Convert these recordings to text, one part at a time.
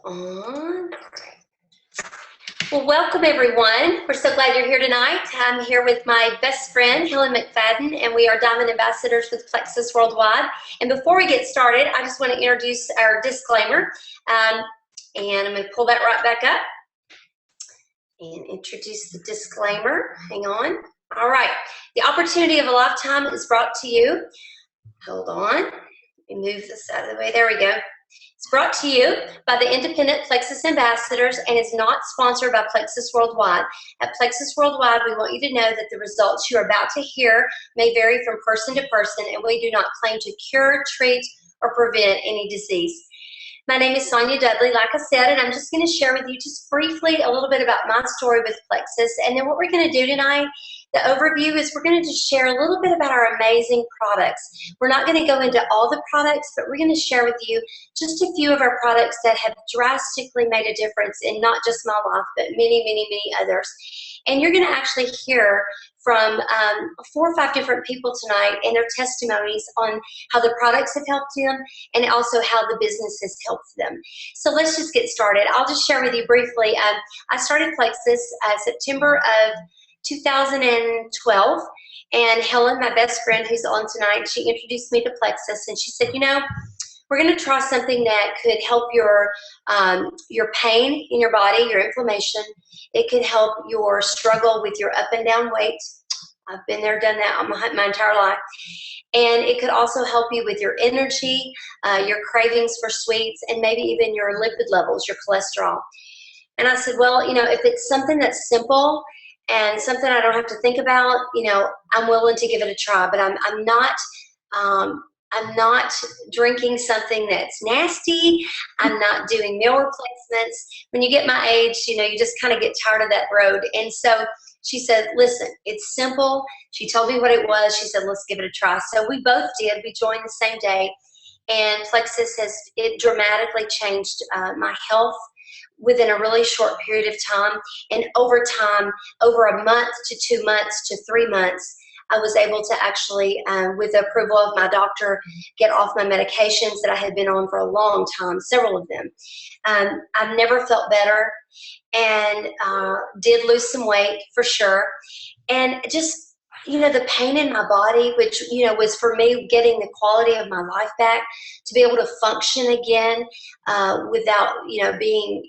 on. Well, welcome everyone. We're so glad you're here tonight. I'm here with my best friend, Helen McFadden, and we are Diamond Ambassadors with Plexus Worldwide. And before we get started, I just want to introduce our disclaimer. And I'm going to pull that right back up and introduce the disclaimer. Hang on. All right. The opportunity of a lifetime is brought to you. Hold on. Let me move this out of the way. There we go. It's brought to you by the independent Plexus Ambassadors and is not sponsored by Plexus Worldwide. At Plexus Worldwide, we want you to know that the results you are about to hear may vary from person to person, and we do not claim to cure, treat, or prevent any disease. My name is Sonya Dudley, like I said, and I'm just going to share with you just briefly a little bit about my story with Plexus. And then what we're going to do tonight, the overview, is we're going to just share a little bit about our amazing products. We're not going to go into all the products, but we're going to share with you just a few of our products that have drastically made a difference in not just my life, but many, many, many others. And you're going to actually hear from 4 or 5 different people tonight and their testimonies on how the products have helped them and also how the business has helped them. So let's just get started. I'll just share with you briefly. I started Plexus September of 2012, and Helen, my best friend who's on tonight, she introduced me to Plexus, and she said, you know, we're going to try something that could help your pain in your body, your inflammation. It could help your struggle with your up and down weight. I've been there, done that my entire life. And it could also help you with your energy, your cravings for sweets, and maybe even your lipid levels, your cholesterol. And I said, well, you know, if it's something that's simple and something I don't have to think about, you know, I'm willing to give it a try. But I'm not drinking something that's nasty. I'm not doing meal replacements. When you get my age, you know, you just kind of get tired of that road. And so she said, listen, it's simple. She told me what it was. She said, let's give it a try. So we both did. We joined the same day. And Plexus it dramatically changed my health within a really short period of time. And over time, over a month to 2 months to 3 months, I was able to actually, with the approval of my doctor, get off my medications that I had been on for a long time, several of them. I've never felt better, and did lose some weight for sure. And just, you know, the pain in my body, which, you know, was for me getting the quality of my life back, to be able to function again without, you know, being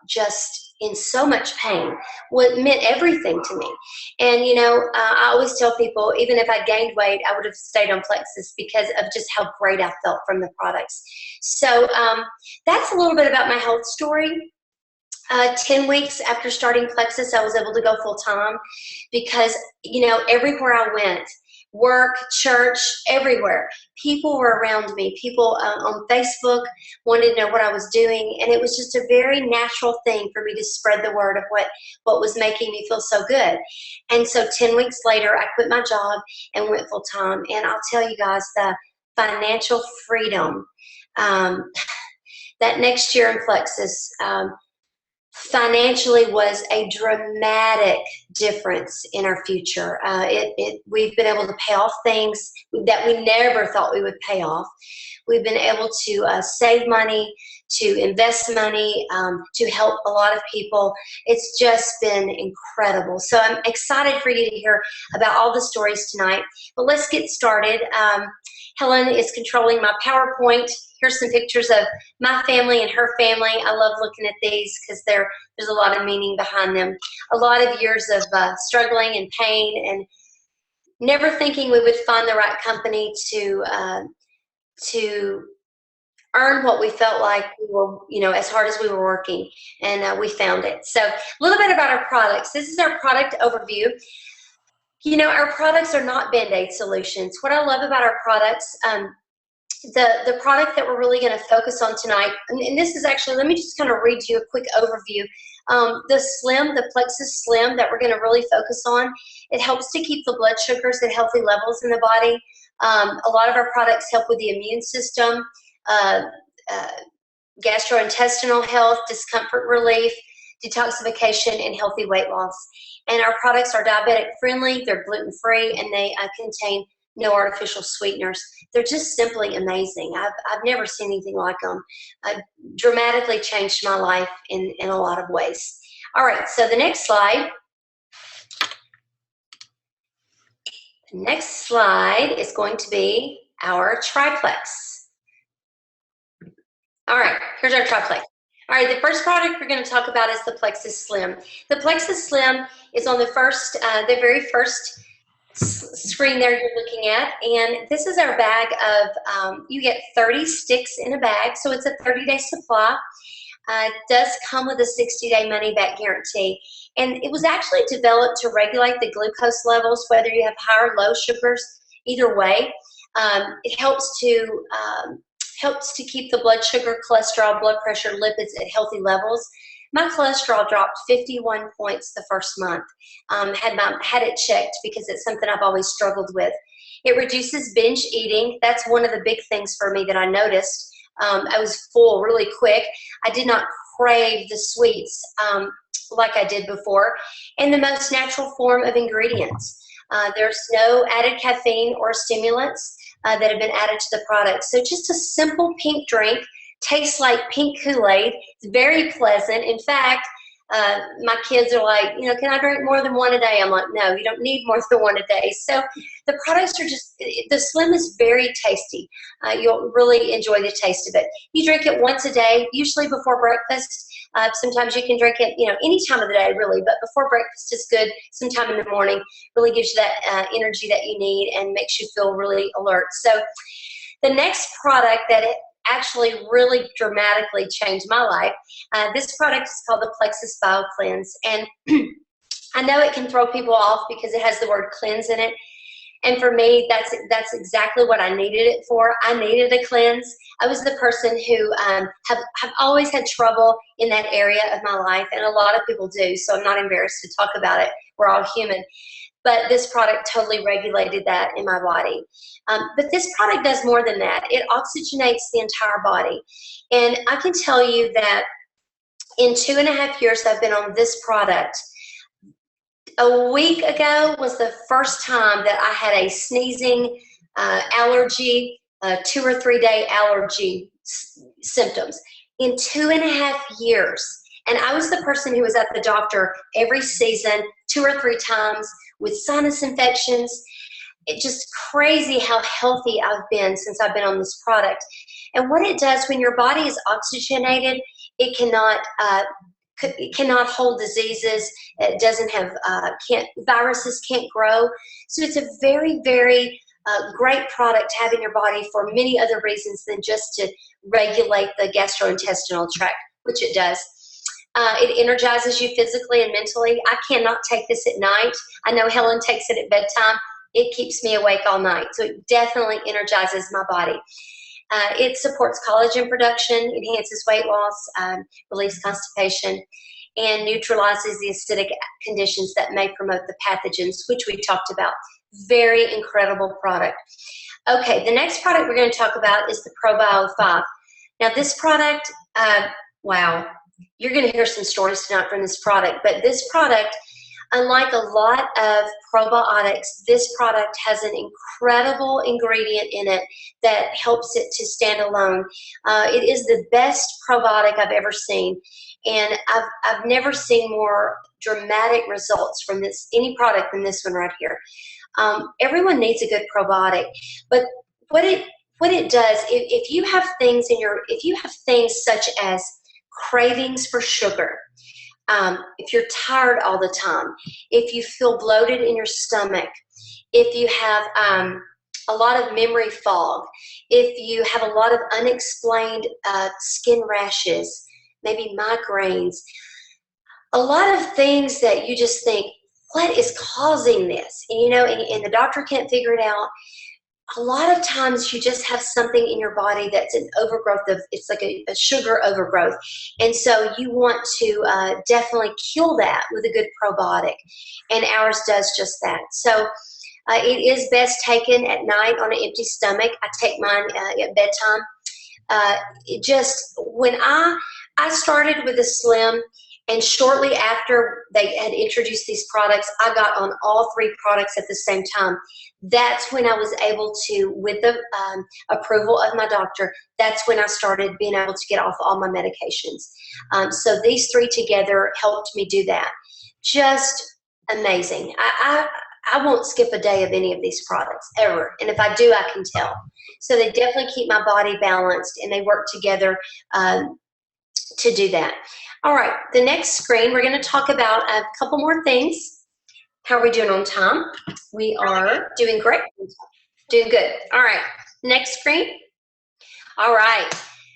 just in so much pain, well, it meant everything to me. And, you know, I always tell people, even if I gained weight, I would have stayed on Plexus because of just how great I felt from the products. So that's a little bit about my health story. 10 weeks after starting Plexus, I was able to go full time because, you know, everywhere I went, work, church, everywhere, people were around me. People on Facebook wanted to know what I was doing, and it was just a very natural thing for me to spread the word of what was making me feel so good. And so 10 weeks later, I quit my job and went full time. And I'll tell you guys, the financial freedom that next year in Plexus, financially was a dramatic difference in our future. We've been able to pay off things that we never thought we would pay off. We've been able to save money, to invest money, to help a lot of people. It's just been incredible. So I'm excited for you to hear about all the stories tonight. But let's get started. Helen is controlling my PowerPoint. Here's some pictures of my family and her family. I love looking at these because there's a lot of meaning behind them. A lot of years of struggling and pain and never thinking we would find the right company to earn what we felt like we were, you know, as hard as we were working. And we found it. So a little bit about our products. This is our product overview. You know, our products are not Band-Aid solutions. What I love about our products, the product that we're really going to focus on tonight, and this is actually, let me just kind of read you a quick overview. The Plexus Slim that we're going to really focus on, it helps to keep the blood sugars at healthy levels in the body. A lot of our products help with the immune system, gastrointestinal health, discomfort relief, detoxification, and healthy weight loss. And our products are diabetic friendly, they're gluten free, and they contain no artificial sweeteners. They're just simply amazing. I've never seen anything like them. Dramatically changed my life in a lot of ways. All right, so the next slide. The next slide is going to be our triplex. All right, here's our triplex. All right, the first product we're going to talk about is the Plexus Slim. The Plexus Slim is on the very first screen there you're looking at, and this is our bag of, you get 30 sticks in a bag, so it's a 30-day supply. It does come with a 60-day money-back guarantee, and it was actually developed to regulate the glucose levels, whether you have high or low sugars. Either way, it helps to keep the blood sugar, cholesterol, blood pressure, lipids at healthy levels. My cholesterol dropped 51 points the first month. Had it checked because it's something I've always struggled with. It reduces binge eating. That's one of the big things for me that I noticed. I was full really quick. I did not crave the sweets like I did before. And the most natural form of ingredients. There's no added caffeine or stimulants that have been added to the product. So just a simple pink drink. Tastes like pink Kool-Aid. It's very pleasant. In fact, my kids are like, can I drink more than one a day? I'm like, no, you don't need more than one a day. So the products are the Slim is very tasty. You'll really enjoy the taste of it. You drink it once a day, usually before breakfast. Sometimes you can drink it, any time of the day, really, but before breakfast is good. Sometime in the morning really gives you that energy that you need and makes you feel really alert. So the next product that actually really dramatically changed my life. This product is called the Plexus Bio Cleanse, and I know it can throw people off because it has the word cleanse in it. And for me, that's exactly what I needed it for. I needed a cleanse. I was the person who have always had trouble in that area of my life, and a lot of people do, so I'm not embarrassed to talk about it. We're all human. But this product totally regulated that in my body. But this product does more than that. It oxygenates the entire body. And I can tell you that in 2.5 years I've been on this product, a week ago was the first time that I had a sneezing allergy, 2 or 3 day allergy symptoms. In 2.5 years. And I was the person who was at the doctor every season, 2 or 3 times, with sinus infections. It's just crazy how healthy I've been since I've been on this product. And what it does when your body is oxygenated, it cannot hold diseases. It doesn't have, viruses can't grow. So it's a very, very great product to have in your body for many other reasons than just to regulate the gastrointestinal tract, which it does. It energizes you physically and mentally. I cannot take this at night. I know Helen takes it at bedtime. It keeps me awake all night. So it definitely energizes my body. It supports collagen production, enhances weight loss, relieves constipation, and neutralizes the acidic conditions that may promote the pathogens, which we talked about. Very incredible product. Okay, the next product we're going to talk about is the ProBio 5. Now this product, wow. You're going to hear some stories tonight from this product, but this product, unlike a lot of probiotics, this product has an incredible ingredient in it that helps it to stand alone. It is the best probiotic I've ever seen, and I've never seen more dramatic results from any product than this one right here. Everyone needs a good probiotic, but what it does, if you have things such as cravings for sugar, if you're tired all the time, if you feel bloated in your stomach, if you have a lot of memory fog, if you have a lot of unexplained skin rashes, maybe migraines, a lot of things that you just think, what is causing this? And the doctor can't figure it out. A lot of times you just have something in your body that's an overgrowth it's like a sugar overgrowth. And so you want to definitely kill that with a good probiotic. And ours does just that. So it is best taken at night on an empty stomach. I take mine at bedtime. When I started with the Slim, And shortly after they had introduced these products, I got on all 3 products at the same time. That's when I was able to, with the approval of my doctor, that's when I started being able to get off all my medications. So these 3 together helped me do that. Just amazing. I won't skip a day of any of these products ever. And if I do, I can tell. So they definitely keep my body balanced, and they work together to do that. All right, the next screen, we're going to talk about a couple more things. How are we doing on time? We are doing great. Doing good. All right, next screen. All right.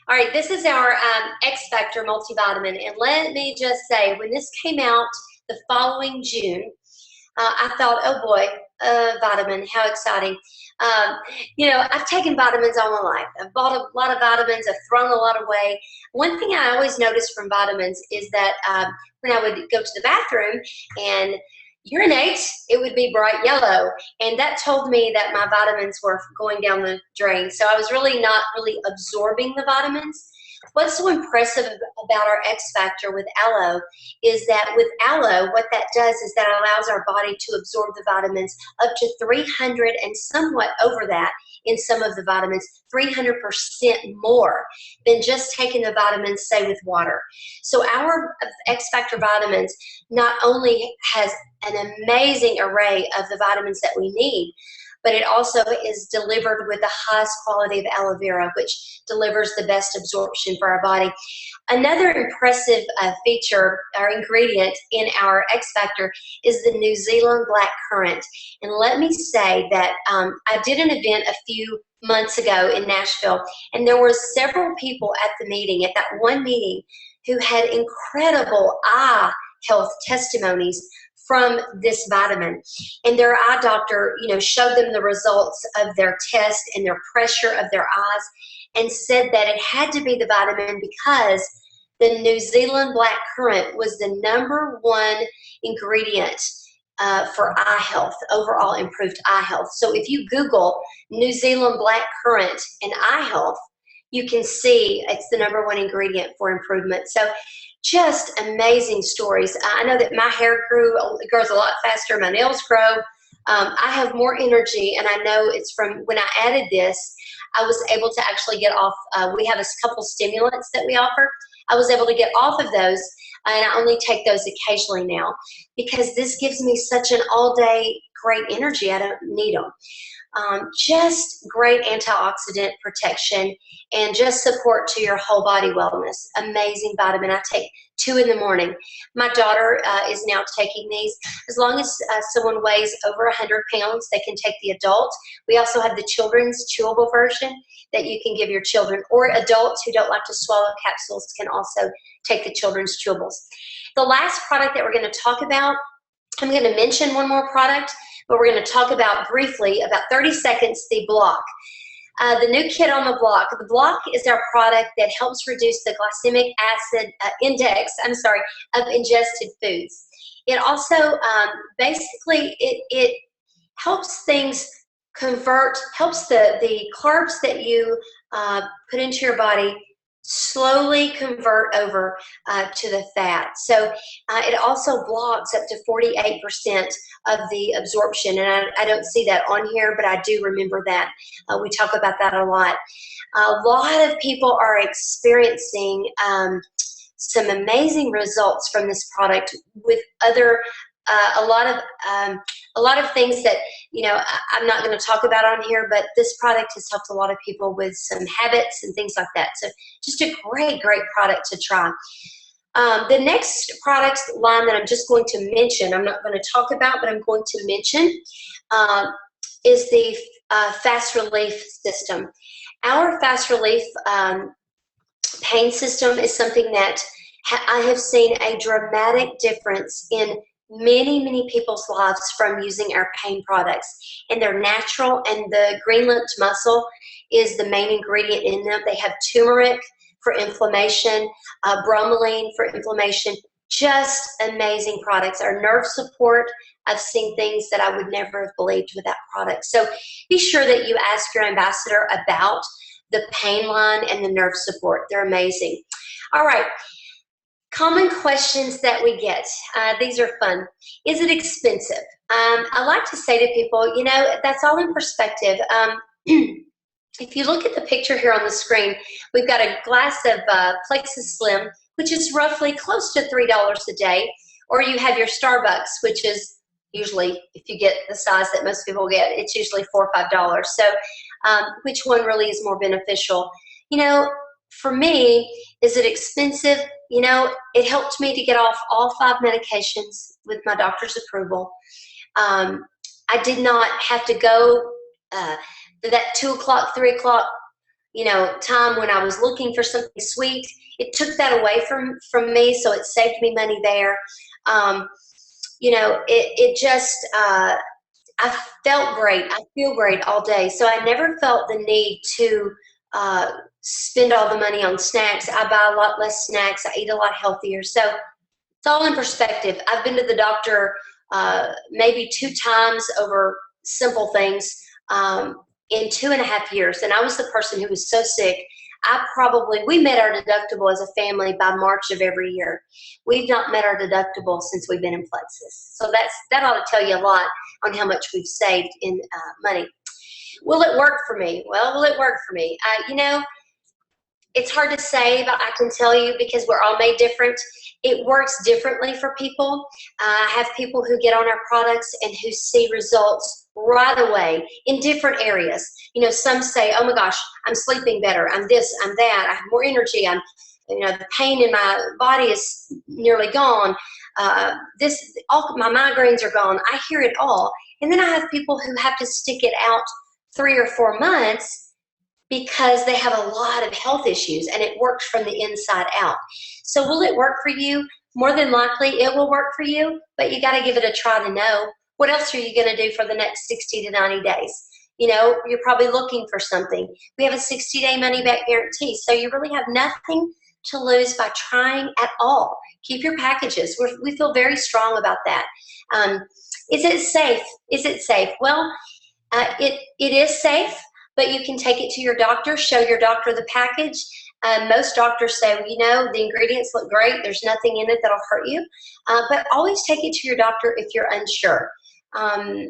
All right, this is our X Factor multivitamin. And let me just say, when this came out the following June, I thought, oh boy, vitamin, how exciting. You know, I've taken vitamins all my life. I've bought a lot of vitamins. I've thrown a lot away. One thing I always noticed from vitamins is that when I would go to the bathroom and urinate, it would be bright yellow. And that told me that my vitamins were going down the drain. So I was really not really absorbing the vitamins. What's so impressive about our X Factor with aloe is that with aloe, what that does is that allows our body to absorb the vitamins up to 300 and somewhat over that in some of the vitamins, 300% more than just taking the vitamins, say, with water. So our X Factor vitamins not only has an amazing array of the vitamins that we need, but it also is delivered with the highest quality of aloe vera, which delivers the best absorption for our body. Another impressive feature or ingredient in our X Factor is the New Zealand black currant. And let me say that I did an event a few months ago in Nashville, and there were several people at the meeting, at that one meeting, who had incredible eye health testimonies from this vitamin. And their eye doctor, you know, showed them the results of their test and their pressure of their eyes and said that it had to be the vitamin because the New Zealand black currant was the #1 ingredient for eye health, overall improved eye health. So if you Google New Zealand black currant and eye health, you can see it's the #1 ingredient for improvement. So just amazing stories. I know that my hair grows a lot faster. My nails grow. I have more energy, and I know it's from when I added this, I was able to actually get off. We have a couple stimulants that we offer. I was able to get off of those, and I only take those occasionally now because this gives me such an all-day great energy. I don't need them. Just great antioxidant protection and just support to your whole body wellness. Amazing vitamin. I take 2 in the morning. My daughter is now taking these. As long as someone weighs over 100 pounds, they can take the adult. We also have the children's chewable version that you can give your children, or adults who don't like to swallow capsules can also take the children's chewables. The last product that we're going to talk about, I'm going to mention one more product, but we're going to talk about briefly, about 30 seconds, the block. The new kid on the block. The block is our product that helps reduce the glycemic acid index, of ingested foods. It also, basically, it helps things helps the carbs that you put into your body slowly convert over to the fat. So it also blocks up to 48% of the absorption. And I don't see that on here, but I do remember that. We talk about that a lot. A lot of people are experiencing some amazing results from this product with other a lot of things that, you know, I'm not going to talk about on here, but this product has helped a lot of people with some habits and things like that. So just a great product to try. The next product line that I'm just going to mention, I'm not going to talk about, but I'm going to mention, is the Fast Relief system. Our Fast Relief pain system is something that I have seen a dramatic difference in many people's lives from using our pain products. And they're natural, and the green-lipped mussel is the main ingredient in them. They have turmeric for inflammation, bromelain for inflammation. Just amazing products. Our nerve support, I've seen things that I would never have believed with that product. So be sure that you ask your ambassador about the pain line and the nerve support. They're amazing. All right. Common questions that we get. These are fun. Is it expensive? I like to say to people, that's all in perspective. If you look at the picture here on the screen, we've got a glass of Plexus Slim, which is roughly close to $3 a day, or you have your Starbucks, which is usually, if you get the size that most people get, it's usually $4 or $5. So which one really is more beneficial? For me, is it expensive? It helped me to get off all 5 medications with my doctor's approval. I did not have to go to that 2 o'clock, 3 o'clock, time when I was looking for something sweet. It took that away from me, so it saved me money there. It just, I felt great. I feel great all day. So I never felt the need to spend all the money on snacks. I buy a lot less snacks. I eat a lot healthier. So it's all in perspective. I've been to the doctor maybe 2 times over simple things in 2.5 years. And I was the person who was so sick. We met our deductible as a family by March of every year. We've not met our deductible since we've been in Plexus. So that ought to tell you a lot on how much we've saved in money. Will it work for me? Well, will it work for me? It's hard to say, but I can tell you, because we're all made different, it works differently for people. I have people who get on our products and who see results right away in different areas. Some say, oh my gosh, I'm sleeping better. I'm this, I'm that. I have more energy. The pain in my body is nearly gone. All my migraines are gone. I hear it all. And then I have people who have to stick it out 3 or 4 months because they have a lot of health issues, and it works from the inside out. So will it work for you? More than likely it will work for you, but you got to give it a try to know. What else are you going to do for the next 60 to 90 days? You're probably looking for something. We have a 60-day money-back guarantee, so you really have nothing to lose by trying at all. Keep your packages. We feel very strong about that. Is it safe? Is it safe? Well, it is safe, but you can take it to your doctor, show your doctor the package. Most doctors say, the ingredients look great. There's nothing in it that'll hurt you. But always take it to your doctor if you're unsure. I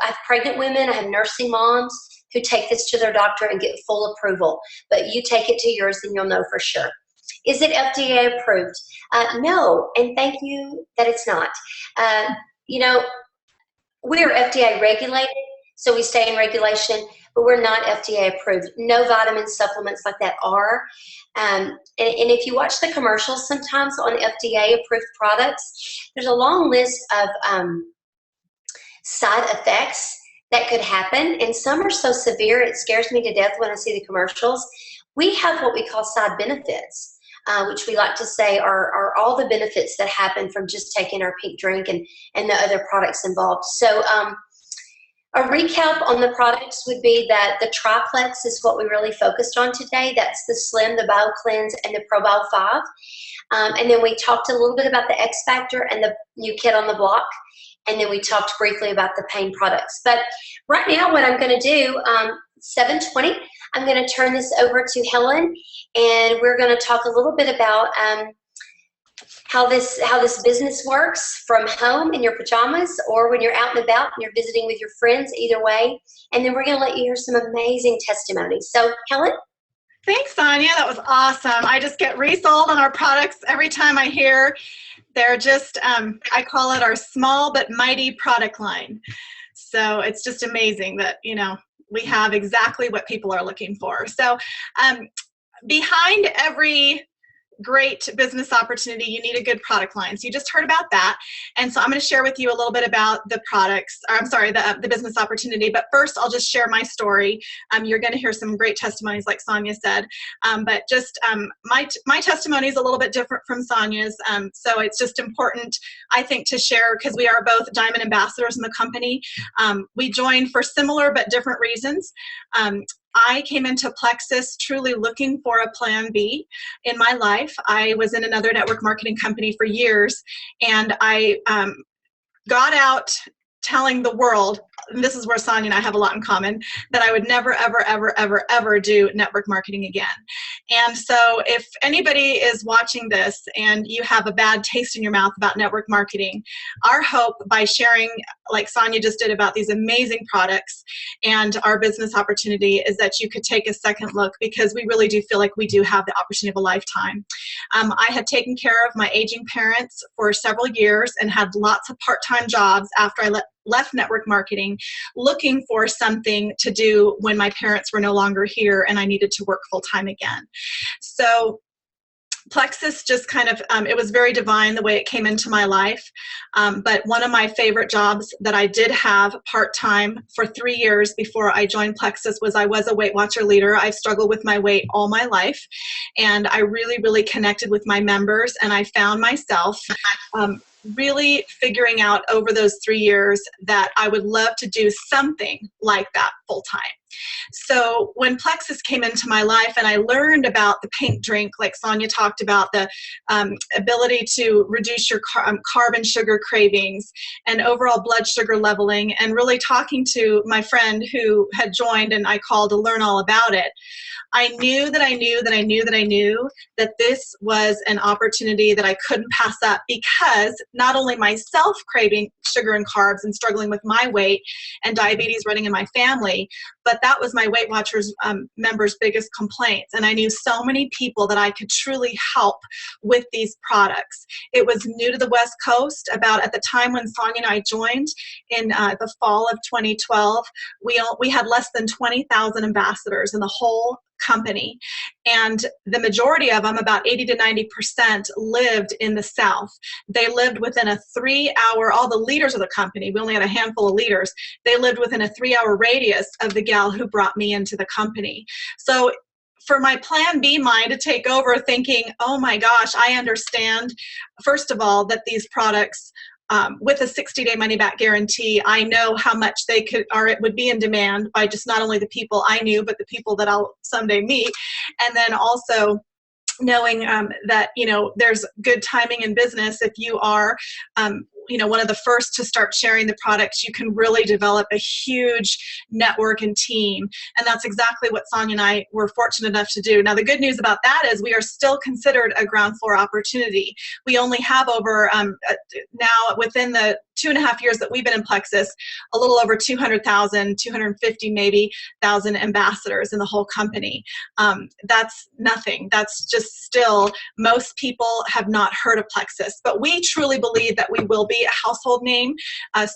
have pregnant women, I have nursing moms who take this to their doctor and get full approval. But you take it to yours and you'll know for sure. Is it FDA approved? No, and thank you that it's not. We are FDA regulated, so we stay in regulation, but we're not FDA approved. No vitamin supplements like that are. And if you watch the commercials sometimes on FDA approved products, there's a long list of side effects that could happen, and some are so severe it scares me to death when I see the commercials. We have what we call side benefits, which we like to say are all the benefits that happen from just taking our pink drink and the other products involved. So a recap on the products would be that the triplex is what we really focused on today. That's the Slim, the BioCleanse, and the ProBio 5. And then we talked a little bit about the X Factor and the new kid on the block. And then we talked briefly about the pain products. But right now what I'm going to do, 7:20, I'm going to turn this over to Helen, and we're going to talk a little bit about how this business works from home in your pajamas or when you're out and about and you're visiting with your friends, either way. And then we're going to let you hear some amazing testimonies. So, Helen? Thanks, Sonya. That was awesome. I just get resold on our products every time I hear. They're just, I call it our small but mighty product line. So it's just amazing that, we have exactly what people are looking for. So behind every great business opportunity, you need a good product line. So you just heard about that. And so I'm going to share with you a little bit about the products, or I'm sorry, the business opportunity. But first, I'll just share my story. You're going to hear some great testimonies, like Sonya said. But just my testimony is a little bit different from Sonya's. So it's just important, I think, to share, because we are both Diamond Ambassadors in the company. We joined for similar but different reasons. I came into Plexus truly looking for a plan B in my life. I was in another network marketing company for years, and I got out telling the world, and this is where Sonya and I have a lot in common, that I would never, ever, ever, ever, ever do network marketing again. And so if anybody is watching this and you have a bad taste in your mouth about network marketing, our hope by sharing, like Sonya just did, about these amazing products and our business opportunity is that you could take a second look, because we really do feel like we do have the opportunity of a lifetime. I had taken care of my aging parents for several years and had lots of part-time jobs after I left network marketing, looking for something to do when my parents were no longer here and I needed to work full-time again. So Plexus just kind of, it was very divine the way it came into my life. But one of my favorite jobs that I did have part-time for 3 years before I joined Plexus was I was a Weight Watcher leader. I've struggled with my weight all my life, and I really, really connected with my members, and I found myself really figuring out over those 3 years that I would love to do something like that full-time. So when Plexus came into my life and I learned about the pink drink, like Sonya talked about, the ability to reduce your carb and sugar cravings and overall blood sugar leveling, and really talking to my friend who had joined and I called to learn all about it, I knew that this was an opportunity that I couldn't pass up, because not only myself craving sugar and carbs and struggling with my weight and diabetes running in my family, but that was my Weight Watchers members' biggest complaints. And I knew so many people that I could truly help with these products. It was new to the West Coast. About at the time when Sonya and I joined in the fall of 2012, we had less than 20,000 ambassadors in the whole company, and the majority of them, about 80 to 90%, lived in the South. They lived within a 3-hour, all the leaders of the company, we only had a handful of leaders, they lived within a 3-hour radius of the gal who brought me into the company. So for my plan B mind to take over, thinking, oh my gosh, I understand, first of all, that these products, with a 60-day money-back guarantee, I know how much they it would be in demand by just not only the people I knew, but the people that I'll someday meet. And then also knowing that, there's good timing in business. If you are, one of the first to start sharing the products, you can really develop a huge network and team. And that's exactly what Sonya and I were fortunate enough to do. Now, the good news about that is we are still considered a ground floor opportunity. We only have over, now within the 2.5 years that we've been in Plexus, a little over 200,000, 250 maybe thousand ambassadors in the whole company. That's nothing. That's just still, most people have not heard of Plexus, but we truly believe that we will be a household name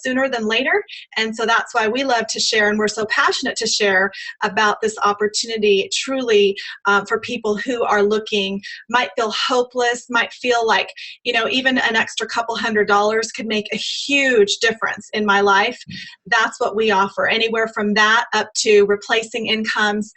sooner than later. And so that's why we love to share, and we're so passionate to share about this opportunity truly for people who are looking, might feel hopeless, might feel like, even an extra couple $100 could make a huge difference in my life. That's what we offer. Anywhere from that up to replacing incomes,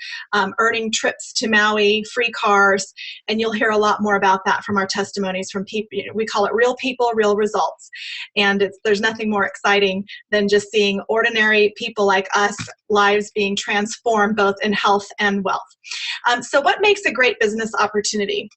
earning trips to Maui, free cars, and you'll hear a lot more about that from our testimonies from people. We call it real people, real results. And there's nothing more exciting than just seeing ordinary people like us, lives being transformed both in health and wealth. So what makes a great business opportunity?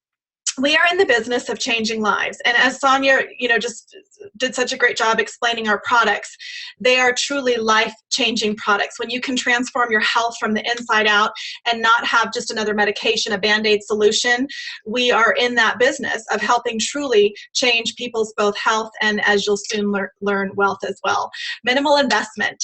We are in the business of changing lives. And as Sonya, just did such a great job explaining our products, they are truly life-changing products. When you can transform your health from the inside out and not have just another medication, a Band-Aid solution, we are in that business of helping truly change people's both health and, as you'll soon learn, wealth as well. Minimal investment.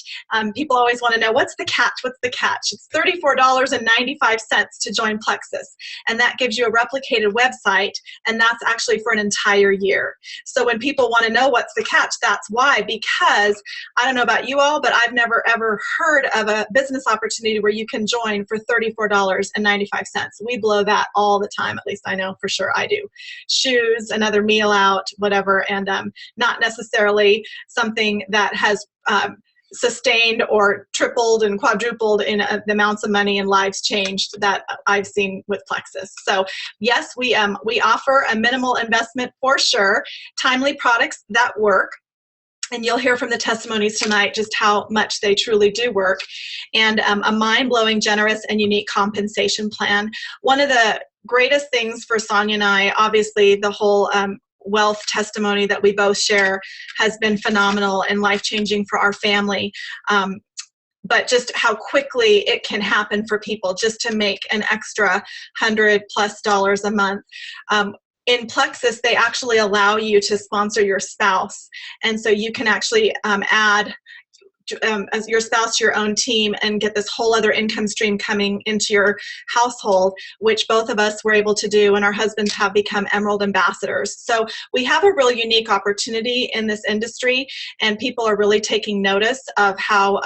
People always want to know, what's the catch? What's the catch? It's $34.95 to join Plexus. And that gives you a replicated website, and that's actually for an entire year. So when people want to know what's the catch, that's why, because I don't know about you all, but I've never ever heard of a business opportunity where you can join for $34.95. We blow that all the time, at least I know for sure I do. Shoes, another meal out, whatever, and not necessarily something that has sustained or tripled and quadrupled in the amounts of money and lives changed that I've seen with Plexus. So yes, we offer a minimal investment for sure, timely products that work. And you'll hear from the testimonies tonight just how much they truly do work. And a mind-blowing, generous, and unique compensation plan. One of the greatest things for Sonya and I, obviously the whole wealth testimony that we both share has been phenomenal and life-changing for our family. but just how quickly it can happen for people just to make an extra $100+ a month. In Plexus, they actually allow you to sponsor your spouse. And so you can actually add as your spouse to your own team and get this whole other income stream coming into your household, which both of us were able to do, and our husbands have become Emerald ambassadors. So we have a really unique opportunity in this industry, and people are really taking notice of how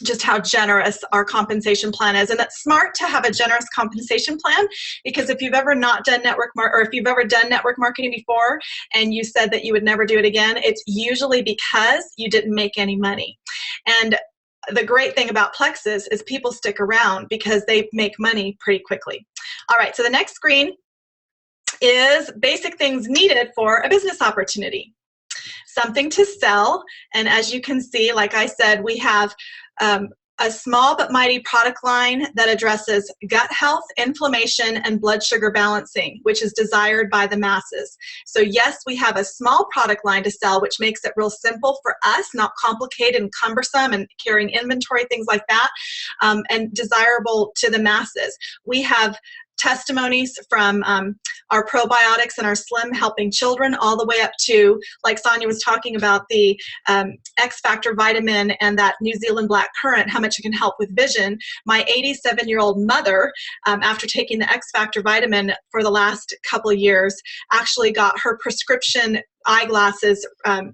just how generous our compensation plan is. And it's smart to have a generous compensation plan, because if you've ever not done or if you've ever done network marketing before and you said that you would never do it again, it's usually because you didn't make any money. And the great thing about Plexus is people stick around because they make money pretty quickly. All right, so the next screen is basic things needed for a business opportunity. Something to sell, and as you can see, like I said, we have a small but mighty product line that addresses gut health, inflammation, and blood sugar balancing, which is desired by the masses. So yes, we have a small product line to sell, which makes it real simple for us, not complicated and cumbersome and carrying inventory, things like that, and desirable to the masses. We have testimonies from our probiotics and our slim helping children, all the way up to, like Sonya was talking about, the X Factor vitamin and that New Zealand black currant, how much it can help with vision. My 87-year-old mother, after taking the X Factor vitamin for the last couple of years, actually got her prescription eyeglasses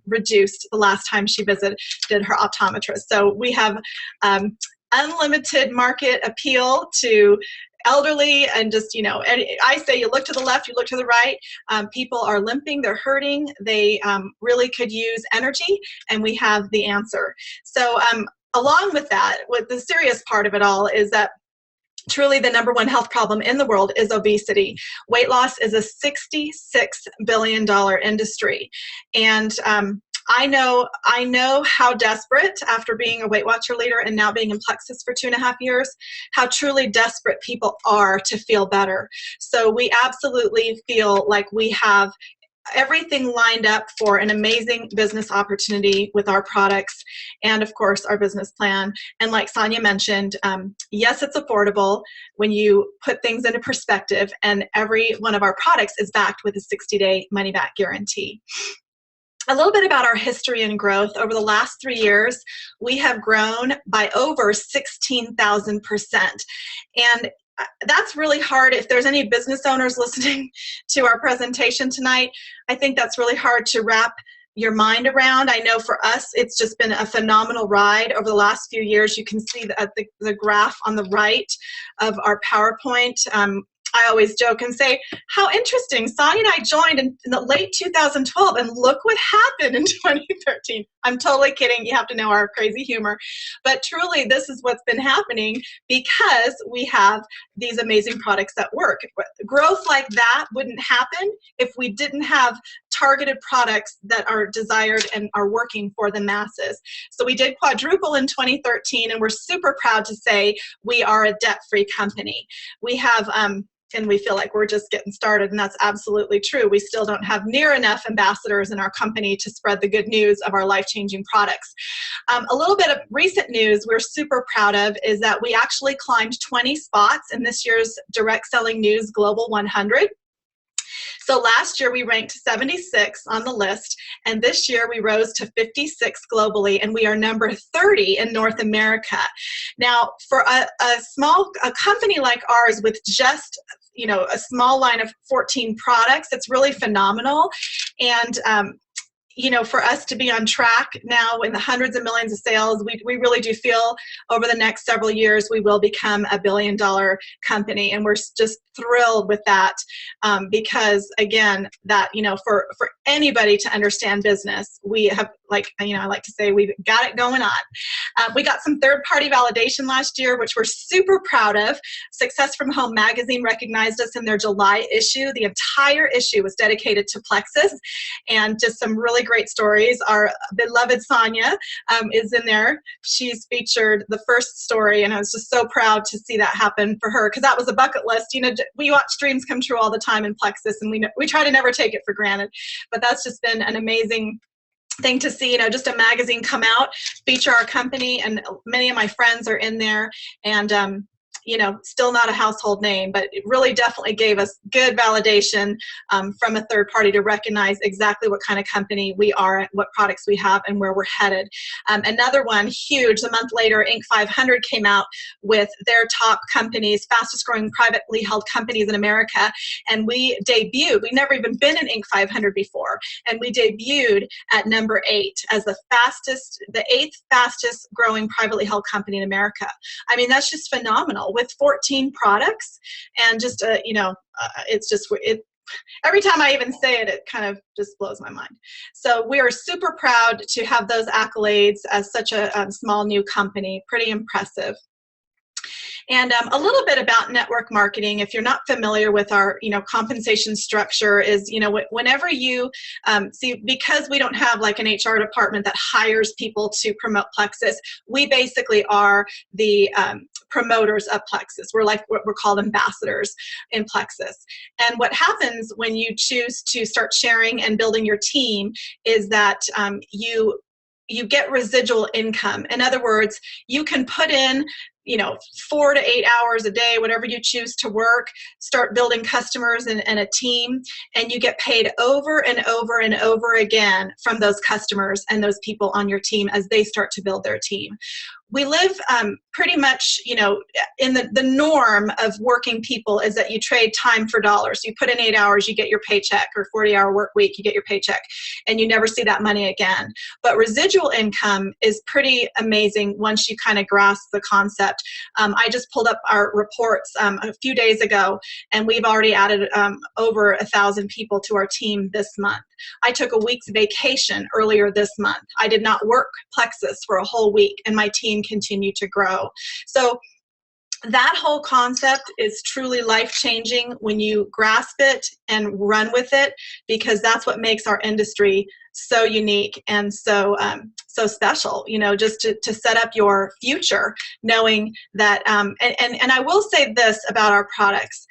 reduced the last time she visited her optometrist. So we have unlimited market appeal to elderly, and just, I say you look to the left, you look to the right. People are limping, they're hurting, they really could use energy, and we have the answer. So along with that, with the serious part of it all is that truly the #1 health problem in the world is obesity. Weight loss is a $66 billion industry. And I know how desperate, after being a Weight Watcher leader and now being in Plexus for 2.5 years, how truly desperate people are to feel better. So we absolutely feel like we have everything lined up for an amazing business opportunity with our products and, of course, our business plan. And like Sonya mentioned, yes, it's affordable when you put things into perspective, and every one of our products is backed with a 60-day money-back guarantee. A little bit about our history and growth. Over the last 3 years, we have grown by over 16,000%. And that's really hard. If there's any business owners listening to our presentation tonight, I think that's really hard to wrap your mind around. I know for us, it's just been a phenomenal ride over the last few years. You can see the graph on the right of our PowerPoint. I always joke and say, how interesting. Sonya and I joined in the late 2012, and look what happened in 2013. I'm totally kidding. You have to know our crazy humor. But truly, this is what's been happening because we have these amazing products that work. Growth like that wouldn't happen if we didn't have targeted products that are desired and are working for the masses. So we did quadruple in 2013, and we're super proud to say we are a debt-free company. We have and we feel like we're just getting started, and that's absolutely true. We still don't have near enough ambassadors in our company to spread the good news of our life-changing products. A little bit of recent news we're super proud of is that we actually climbed 20 spots in this year's Direct Selling News Global 100. So last year we ranked 76 on the list, and this year we rose to 56 globally, and we are number 30 in North America. Now, for a company like ours with just a small line of 14 products, it's really phenomenal. And for us to be on track now in the hundreds of millions of sales, we really do feel over the next several years we will become a billion-dollar company, and we're just thrilled with that because, again, that for anybody to understand business, we have, I like to say, we've got it going on. We got some third-party validation last year, which we're super proud of. Success from Home magazine recognized us in their July issue. The entire issue was dedicated to Plexus, and just some really great stories. Our beloved Sonya is in there. She's featured the first story, and I was just so proud to see that happen for her, because that was a bucket list. We watch dreams come true all the time in Plexus, and we try to never take it for granted. But that's just been an amazing thing to see, just a magazine come out, feature our company, and many of my friends are in there, and still not a household name, but it really definitely gave us good validation from a third party to recognize exactly what kind of company we are, what products we have, and where we're headed. Another one, huge, a month later, Inc. 500 came out with their top companies, fastest growing privately held companies in America, and we debuted. We've never even been in Inc. 500 before, and we debuted at number 8 as the 8th fastest growing privately held company in America. I mean, that's just phenomenal, with 14 products, and just it's just every time I even say it, it kind of just blows my mind. So we are super proud to have those accolades as such a small new company. Pretty impressive. And a little bit about network marketing, if you're not familiar with our, compensation structure, is, whenever you see, because we don't have like an HR department that hires people to promote Plexus, we basically are the promoters of Plexus. We're like what we're called ambassadors in Plexus. And what happens when you choose to start sharing and building your team is that you get residual income. In other words, you can put in 4 to 8 hours a day, whatever you choose to work, start building customers and a team, and you get paid over and over and over again from those customers and those people on your team as they start to build their team. We live pretty much, in the norm of working people is that you trade time for dollars. You put in 8 hours, you get your paycheck, or 40-hour work week, you get your paycheck, and you never see that money again. But residual income is pretty amazing once you kind of grasp the concept. I just pulled up our reports a few days ago, and we've already added over 1,000 people to our team this month. I took a week's vacation earlier this month. I did not work Plexus for a whole week, and my team continued to grow. So that whole concept is truly life-changing when you grasp it and run with it, because that's what makes our industry so unique and so special, just to set up your future, knowing that, and I will say this about our products.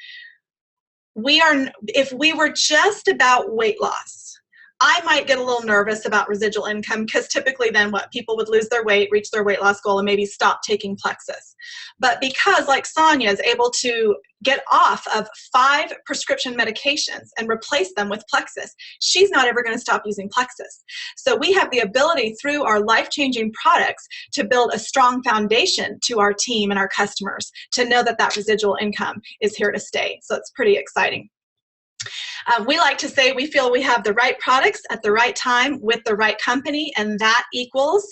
If we were just about weight loss, I might get a little nervous about residual income, because typically then people would lose their weight, reach their weight loss goal, and maybe stop taking Plexus. But because, like Sonya, is able to get off of 5 prescription medications and replace them with Plexus, she's not ever going to stop using Plexus. So we have the ability through our life-changing products to build a strong foundation to our team and our customers to know that residual income is here to stay. So it's pretty exciting. We like to say we feel we have the right products at the right time with the right company, and that equals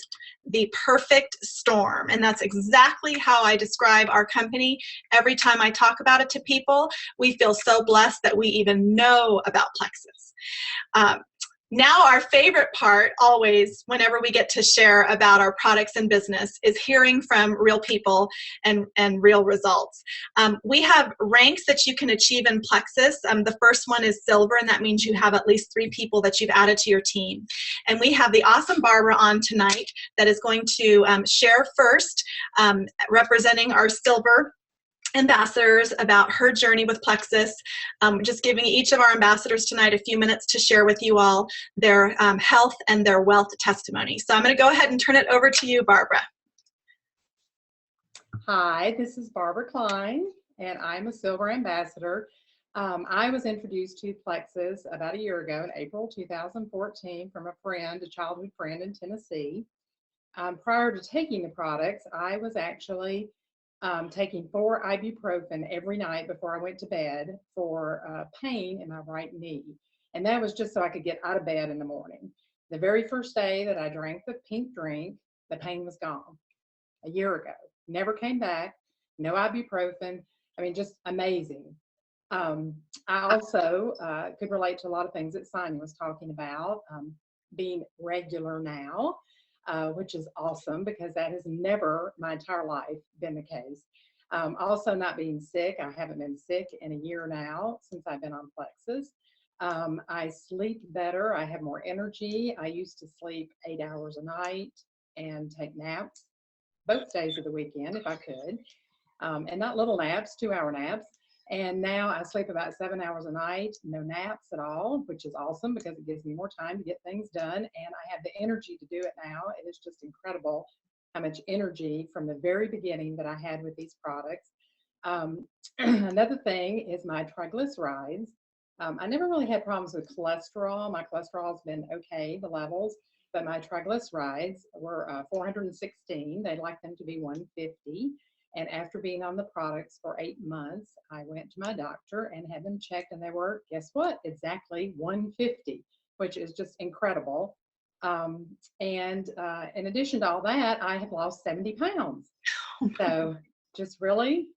the perfect storm. And that's exactly how I describe our company every time I talk about it to people. We feel so blessed that we even know about Plexus. Now, our favorite part always, whenever we get to share about our products and business, is hearing from real people and real results. We have ranks that you can achieve in Plexus. The first one is silver, and that means you have at least 3 people that you've added to your team. And we have the awesome Barbara on tonight that is going to share first, representing our silver ambassadors, about her journey with Plexus. Just giving each of our ambassadors tonight a few minutes to share with you all their health and their wealth testimony. So I'm going to go ahead and turn it over to you, Barbara. Hi, this is Barbara Klein, and I'm a silver ambassador. I was introduced to Plexus about a year ago in April 2014 from a friend, a childhood friend in Tennessee. Prior to taking the products, I was actually taking 4 ibuprofen every night before I went to bed for pain in my right knee. And that was just so I could get out of bed in the morning. The very first day that I drank the pink drink, the pain was gone a year ago. Never came back, no ibuprofen. I mean, just amazing. I also could relate to a lot of things that Sonya was talking about, being regular now. Which is awesome, because that has never my entire life been the case. Also not being sick. I haven't been sick in a year now since I've been on Plexus. I sleep better. I have more energy. I used to sleep 8 hours a night and take naps both days of the weekend if I could. And not little naps, 2-hour naps. And now I sleep about 7 hours a night, no naps at all, which is awesome because it gives me more time to get things done. And I have the energy to do it now. It is just incredible how much energy from the very beginning that I had with these products. Another thing is my triglycerides. I never really had problems with cholesterol. My cholesterol has been okay, the levels, but my triglycerides were 416. They'd like them to be 150. And after being on the products for 8 months, I went to my doctor and had them checked, and they were, guess what? Exactly 150, which is just incredible. And in addition to all that, I have lost 70 pounds. So just really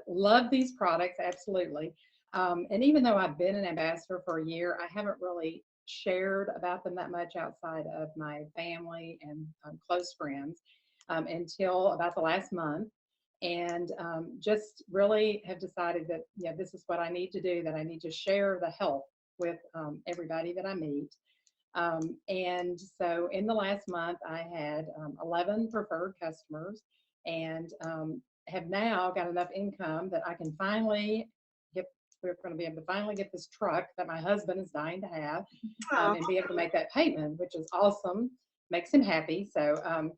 love these products, absolutely. And even though I've been an ambassador for a year, I haven't really shared about them that much outside of my family and close friends until about the last month. And just really have decided that, yeah, this is what I need to do, that I need to share the help with everybody that I meet. And so in the last month, I had 11 preferred customers, and have now got enough income that I can finally get, we're going to be able to finally get this truck that my husband is dying to have, and be able to make that payment, which is awesome, makes him happy. So,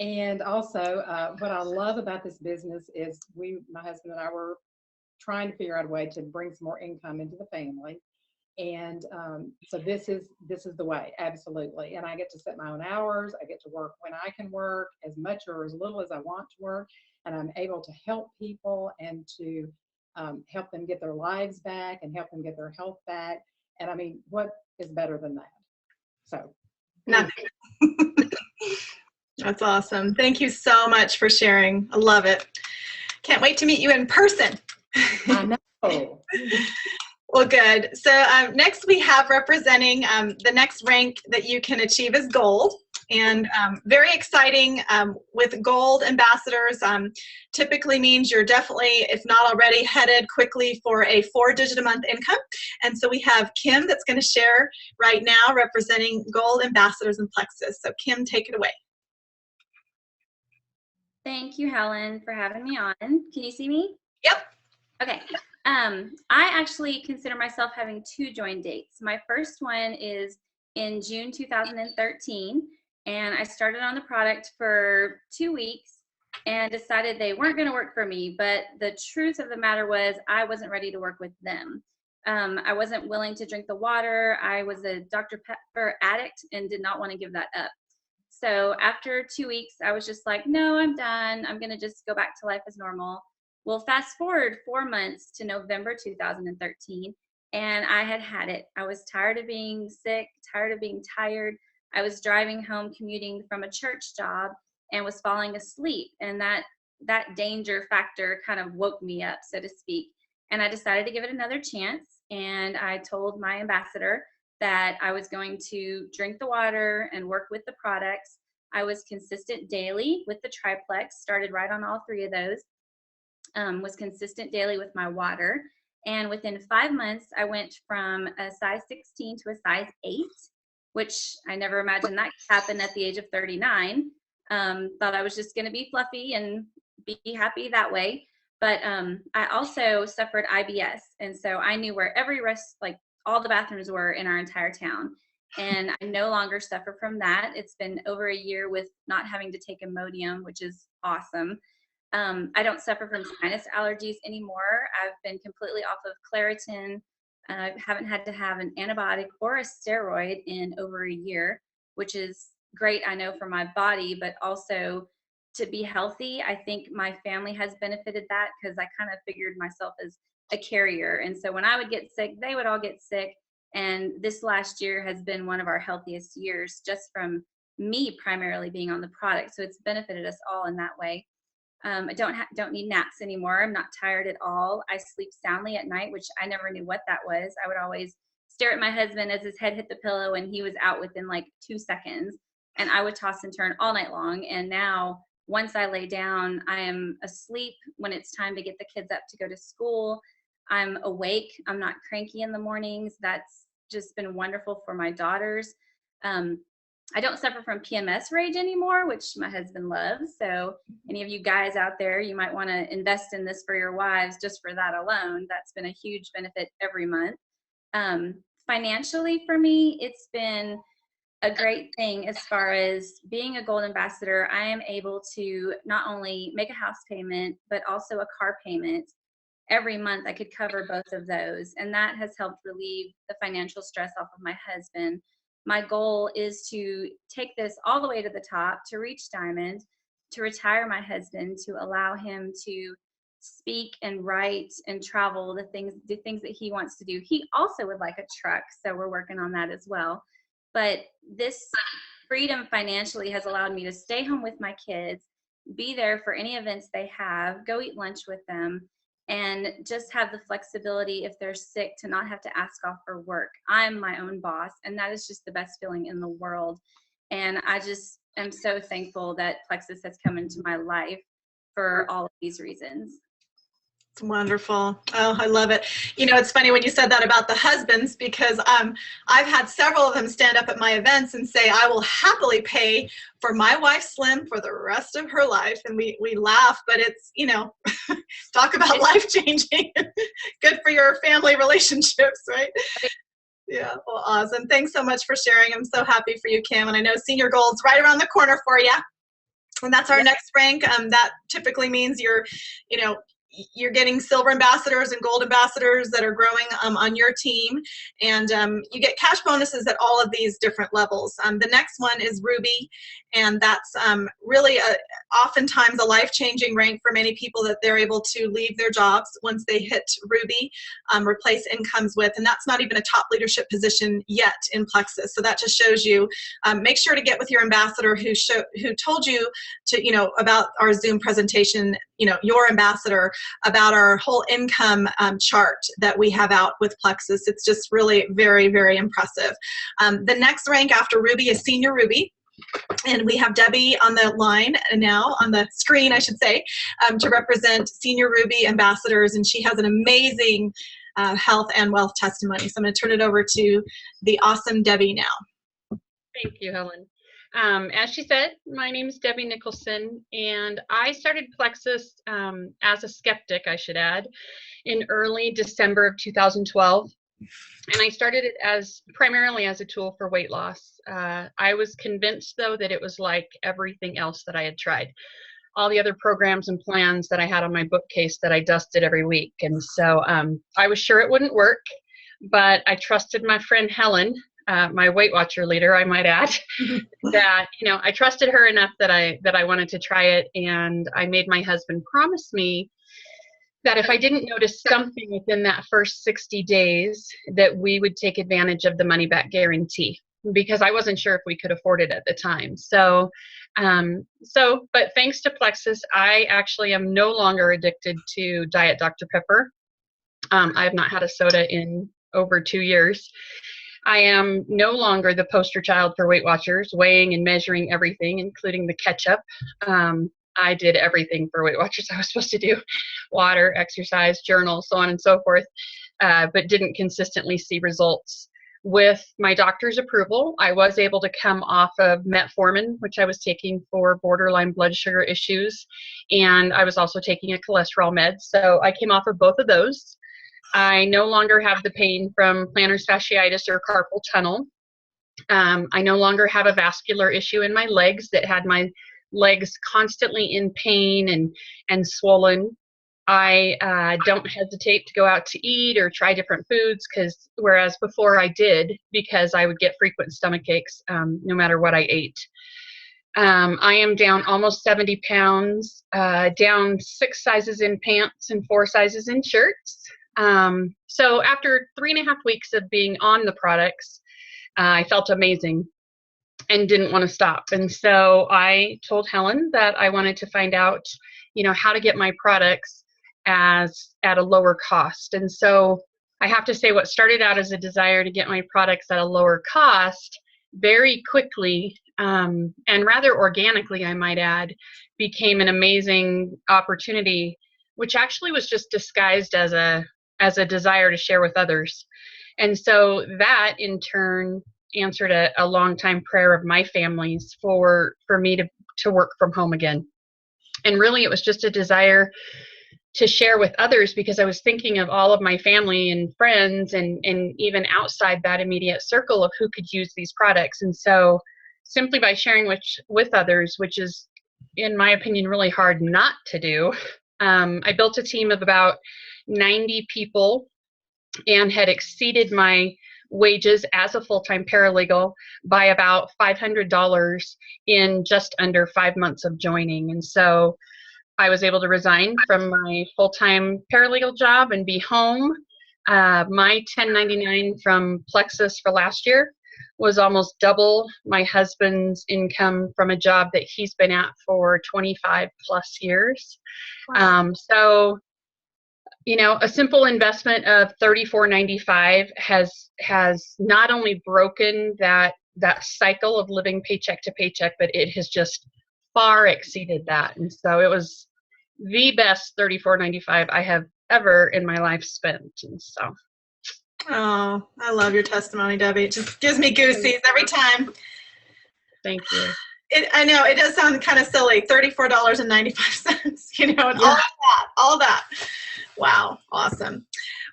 and also what I love about this business is my husband and I were trying to figure out a way to bring some more income into the family. And so this is the way, absolutely. And I get to set my own hours. I get to work when I can work, as much or as little as I want to work. And I'm able to help people and to help them get their lives back and help them get their health back. And I mean, what is better than that? So. Nothing. That's awesome. Thank you so much for sharing. I love it. Can't wait to meet you in person. I know. Well, good. So next we have representing the next rank that you can achieve is gold. And very exciting with gold ambassadors typically means you're definitely, if not already, headed quickly for a 4-digit a month income. And so we have Kim that's going to share right now representing gold ambassadors in Plexus. So Kim, take it away. Thank you, Helen, for having me on. Can you see me? Yep. Okay. I actually consider myself having 2 join dates. My first one is in June 2013, and I started on the product for 2 weeks and decided they weren't going to work for me. But the truth of the matter was I wasn't ready to work with them. I wasn't willing to drink the water. I was a Dr. Pepper addict and did not want to give that up. So after 2 weeks, I was just like, no, I'm done. I'm going to just go back to life as normal. Well, fast forward 4 months to November 2013, and I had it. I was tired of being sick, tired of being tired. I was driving home, commuting from a church job, and was falling asleep. And that danger factor kind of woke me up, so to speak. And I decided to give it another chance. And I told my ambassador that I was going to drink the water and work with the products. I was consistent daily with the triplex, started right on all 3 of those, was consistent daily with my water. And within 5 months, I went from a size 16 to a size 8, which I never imagined that could happen at the age of 39. Thought I was just going to be fluffy and be happy that way. But I also suffered IBS. And so I knew where all the bathrooms were in our entire town. And I no longer suffer from that. It's been over a year with not having to take Imodium, which is awesome. I don't suffer from sinus allergies anymore. I've been completely off of Claritin. I haven't had to have an antibiotic or a steroid in over a year, which is great, I know, for my body, but also to be healthy. I think my family has benefited that because I kind of figured myself as a carrier. And so when I would get sick, they would all get sick. And this last year has been one of our healthiest years just from me primarily being on the product. So it's benefited us all in that way. I don't need naps anymore. I'm not tired at all. I sleep soundly at night, which I never knew what that was. I would always stare at my husband as his head hit the pillow and he was out within like 2 seconds. And I would toss and turn all night long. And now once I lay down, I am asleep when it's time to get the kids up to go to school. I'm awake. I'm not cranky in the mornings. That's just been wonderful for my daughters. I don't suffer from PMS rage anymore, which my husband loves. So any of you guys out there, you might want to invest in this for your wives just for that alone. That's been a huge benefit every month. Financially for me, it's been a great thing as far as being a gold ambassador. I am able to not only make a house payment, but also a car payment. Every month I could cover both of those, and that has helped relieve the financial stress off of my husband. My goal is to take this all the way to the top, to reach diamond, to retire my husband, to allow him to speak and write and travel, the things that he wants to do. He also would like a truck, so we're working on that as well. But this freedom financially has allowed me to stay home with my kids, be there for any events they have, go eat lunch with them, and just have the flexibility if they're sick to not have to ask off for work. I'm my own boss, and that is just the best feeling in the world. And I just am so thankful that Plexus has come into my life for all of these reasons. It's wonderful. Oh, I love it. You know, it's funny when you said that about the husbands, because I've had several of them stand up at my events and say, I will happily pay for my wife Slim for the rest of her life. And we laugh, but it's, you know, talk about life-changing. Good for your family relationships, right? Yeah, well, awesome. Thanks so much for sharing. I'm so happy for you, Kim. And I know Senior Gold's right around the corner for you. And that's our next rank. That typically means you're getting silver ambassadors and gold ambassadors that are growing on your team, and you get cash bonuses at all of these different levels. The next one is Ruby, and that's really oftentimes a life-changing rank for many people, that they're able to leave their jobs once they hit Ruby, replace incomes with, and that's not even a top leadership position yet in Plexus. So that just shows you, make sure to get with your ambassador who told you to, about our Zoom presentation, your ambassador, about our whole income chart that we have out with Plexus. It's just really very, very impressive. The next rank after Ruby is Senior Ruby. And we have Debbie on the line now, on the screen, I should say, to represent Senior Ruby ambassadors. And she has an amazing health and wealth testimony. So I'm going to turn it over to the awesome Debbie now. Thank you, Helen. As she said, my name is Debbie Nicholson, and I started Plexus as a skeptic, I should add, in early December of 2012. And I started it primarily as a tool for weight loss. I was convinced, though, that it was like everything else that I had tried. All the other programs and plans that I had on my bookcase that I dusted every week. And so I was sure it wouldn't work, but I trusted my friend Helen, my Weight Watcher leader, I might add, that, I trusted her enough that I wanted to try it. And I made my husband promise me that if I didn't notice something within that first 60 days, that we would take advantage of the money back guarantee, because I wasn't sure if we could afford it at the time. But thanks to Plexus, I actually am no longer addicted to Diet Dr. Pepper. I have not had a soda in over 2 years. I am no longer the poster child for Weight Watchers, weighing and measuring everything, including the ketchup. I did everything for Weight Watchers I was supposed to do: water, exercise, journal, so on and so forth, but didn't consistently see results. With my doctor's approval, I was able to come off of metformin, which I was taking for borderline blood sugar issues, and I was also taking a cholesterol med. So I came off of both of those. I no longer have the pain from plantar fasciitis or carpal tunnel. I no longer have a vascular issue in my legs that had my legs constantly in pain and swollen. I don't hesitate to go out to eat or try different foods, whereas before I did, because I would get frequent stomach aches no matter what I ate. I am down almost 70 pounds, down 6 sizes in pants and 4 sizes in shirts. So after 3.5 weeks of being on the products, I felt amazing and didn't want to stop. And so I told Helen that I wanted to find out, how to get my products at a lower cost. And so I have to say, what started out as a desire to get my products at a lower cost very quickly, and rather organically, I might add, became an amazing opportunity, which actually was just disguised as a desire to share with others. And so that in turn answered a long time prayer of my family's for me to work from home again. And really, it was just a desire to share with others, because I was thinking of all of my family and friends and even outside that immediate circle of who could use these products. And so simply by sharing with others, which is, in my opinion, really hard not to do, I built a team of about 90 people and had exceeded my wages as a full-time paralegal by about $500 in just under 5 months of joining. And so I was able to resign from my full-time paralegal job and be home. My 1099 from Plexus for last year was almost double my husband's income from a job that he's been at for 25 plus years. Wow. So, you know, a simple investment of $34.95 has not only broken that cycle of living paycheck to paycheck, but it has just far exceeded that. And so it was the best $34.95 I have ever in my life spent. And so. Oh, I love your testimony, Debbie. It just gives me goosies every time. Thank you. I know it does sound kind of silly, $34.95. You know, and Yeah. all that. Wow, awesome.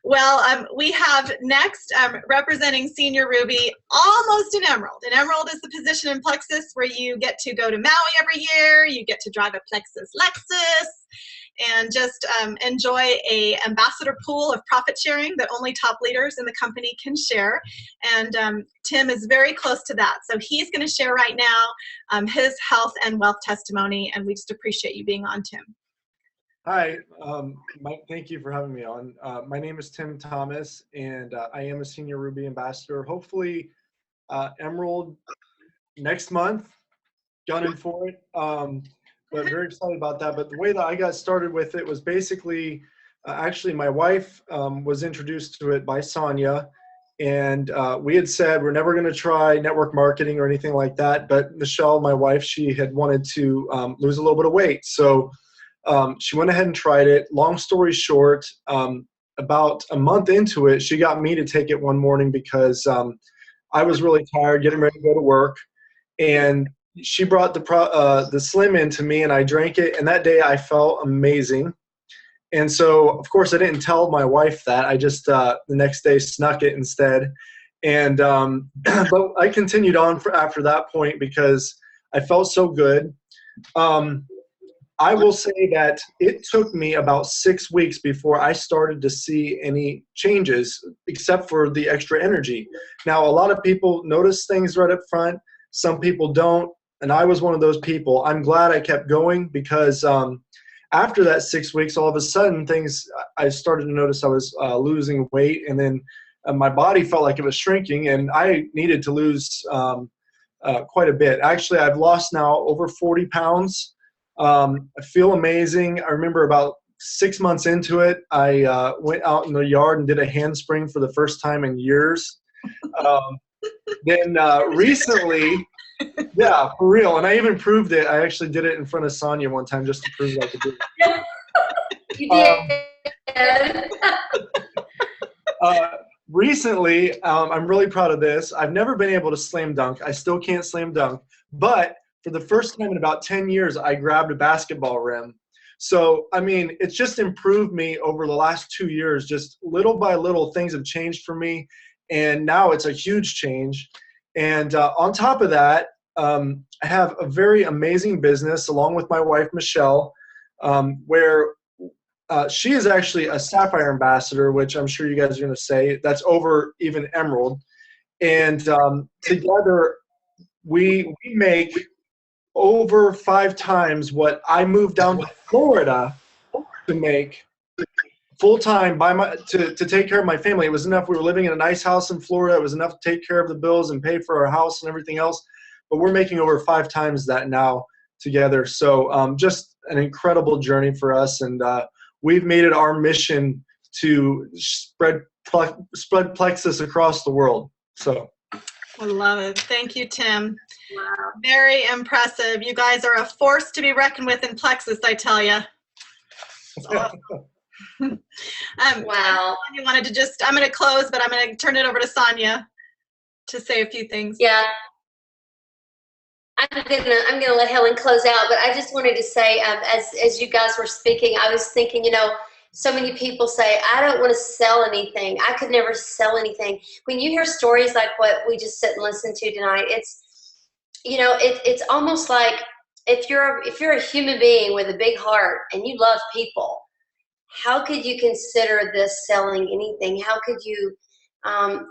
Well, we have next representing Senior Ruby, almost an Emerald. An Emerald is the position in Plexus where you get to go to Maui every year. You get to drive a Plexus Lexus and just enjoy a ambassador pool of profit sharing that only top leaders in the company can share. And Tim is very close to that. So he's going to share right now his health and wealth testimony, and we just appreciate you being on, Tim. Hi, thank you for having me on. My name is Tim Thomas, and I am a Senior Ruby Ambassador. Hopefully, Emerald next month, gunning for it. But very excited about that. But the way that I got started with it was basically, actually my wife was introduced to it by Sonya, and we had said we're never going to try network marketing or anything like that. But Michelle, my wife, she had wanted to lose a little bit of weight. So she went ahead and tried it. Long story short, about a month into it, she got me to take it one morning because I was really tired, getting ready to go to work. And she brought the Slim in to me, and I drank it. And that day I felt amazing. And so, of course, I didn't tell my wife that. I just the next day snuck it instead. And but I continued on after that point because I felt so good. I will say that it took me about 6 weeks before I started to see any changes, except for the extra energy. Now, a lot of people notice things right up front. Some people don't, and I was one of those people. I'm glad I kept going because after that 6 weeks, all of a sudden, I started to notice I was losing weight, and then my body felt like it was shrinking, and I needed to lose quite a bit. Actually, I've lost now over 40 pounds. I feel amazing. I remember about 6 months into it, I went out in the yard and did a handspring for the first time in years. Then recently, yeah, for real. And I even proved it. I actually did it in front of Sonya one time just to prove that I could do it. You did. Recently, I'm really proud of this. I've never been able to slam dunk. I still can't slam dunk. But for the first time in about 10 years, I grabbed a basketball rim. So, I mean, it's just improved me over the last 2 years. Just little by little, things have changed for me. And now it's a huge change. And on top of that, I have a very amazing business along with my wife, Michelle, where she is actually a Sapphire ambassador, which I'm sure you guys are going to say. That's over even Emerald. And together, we make over 5 times what I moved down to Florida to make full-time to take care of my family. It was enough. We were living in a nice house in Florida. It was enough to take care of the bills and pay for our house and everything else. But we're making over 5 times that now together. So just an incredible journey for us. And we've made it our mission to spread Plexus across the world. So I love it. Thank you, Tim. Wow. Very impressive. You guys are a force to be reckoned with in Plexus, I tell you. Wow. You wanted to I'm going to close, but I'm going to turn it over to Sonya. to say a few things. Yeah. I'm gonna let Helen close out, but I just wanted to say, as you guys were speaking, I was thinking, so many people say, I don't want to sell anything. I could never sell anything. When you hear stories like what we just sit and listen to tonight, it's almost like if you're a human being with a big heart and you love people, how could you consider this selling anything? How could you?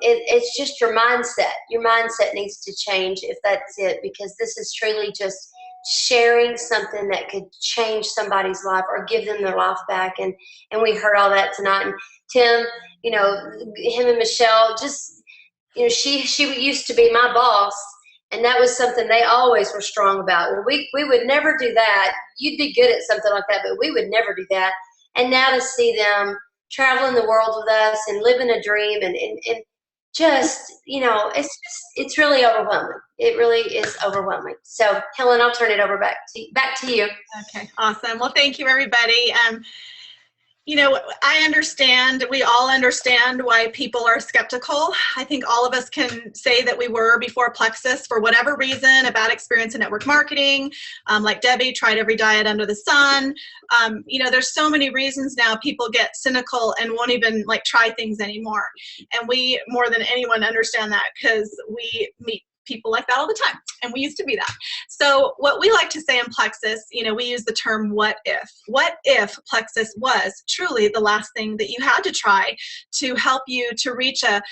It's just your mindset. Your mindset needs to change if that's it, because this is truly just sharing something that could change somebody's life or give them their life back. And we heard all that tonight. And Tim, him and Michelle, just, she used to be my boss. And that was something they always were strong about. Well, we would never do that. You'd be good at something like that, but we would never do that. And now to see them traveling the world with us and living a dream and just, it's really overwhelming. It really is overwhelming. So Helen, I'll turn it over back to you. Okay, awesome. Well, thank you, everybody. I understand, we all understand why people are skeptical. I think all of us can say that we were before Plexus for whatever reason, a bad experience in network marketing, like Debbie, tried every diet under the sun. There's so many reasons now people get cynical and won't even try things anymore. And we, more than anyone, understand that because we meet people like that all the time, and we used to be that. So what we like to say in Plexus, we use the term what if. What if Plexus was truly the last thing that you had to try to help you to reach a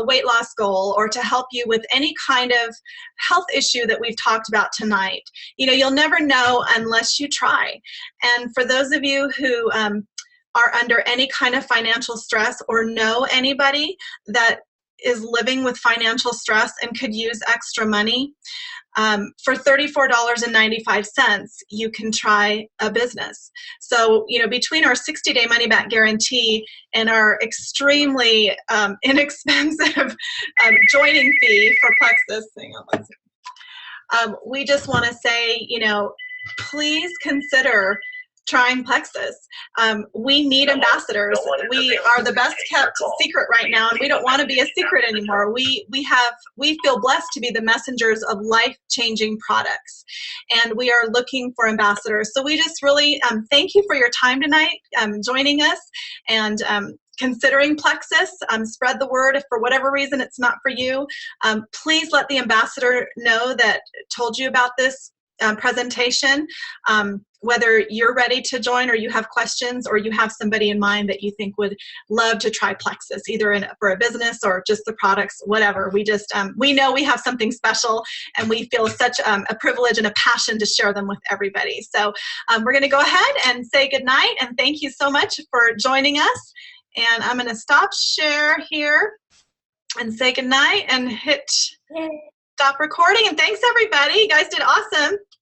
weight loss goal, or to help you with any kind of health issue that we've talked about tonight? You'll never know unless you try. And for those of you who are under any kind of financial stress, or know anybody that is living with financial stress and could use extra money, for $34.95, you can try a business. So, between our 60-day money-back guarantee and our extremely inexpensive joining fee for Plexus, we just want to say, please consider trying Plexus. We need ambassadors. We are the best kept secret right now, and we don't want to be a secret anymore. We feel blessed to be the messengers of life-changing products, and we are looking for ambassadors. So we just really thank you for your time tonight, joining us, and considering Plexus. Spread the word. If for whatever reason it's not for you, please let the ambassador know that told you about this presentation. Whether you're ready to join, or you have questions, or you have somebody in mind that you think would love to try Plexus, either for a business or just the products, whatever. We just, we know we have something special, and we feel such a privilege and a passion to share them with everybody. So we're going to go ahead and say goodnight, and thank you so much for joining us. And I'm going to stop share here and say goodnight and hit stop recording. And thanks, everybody. You guys did awesome.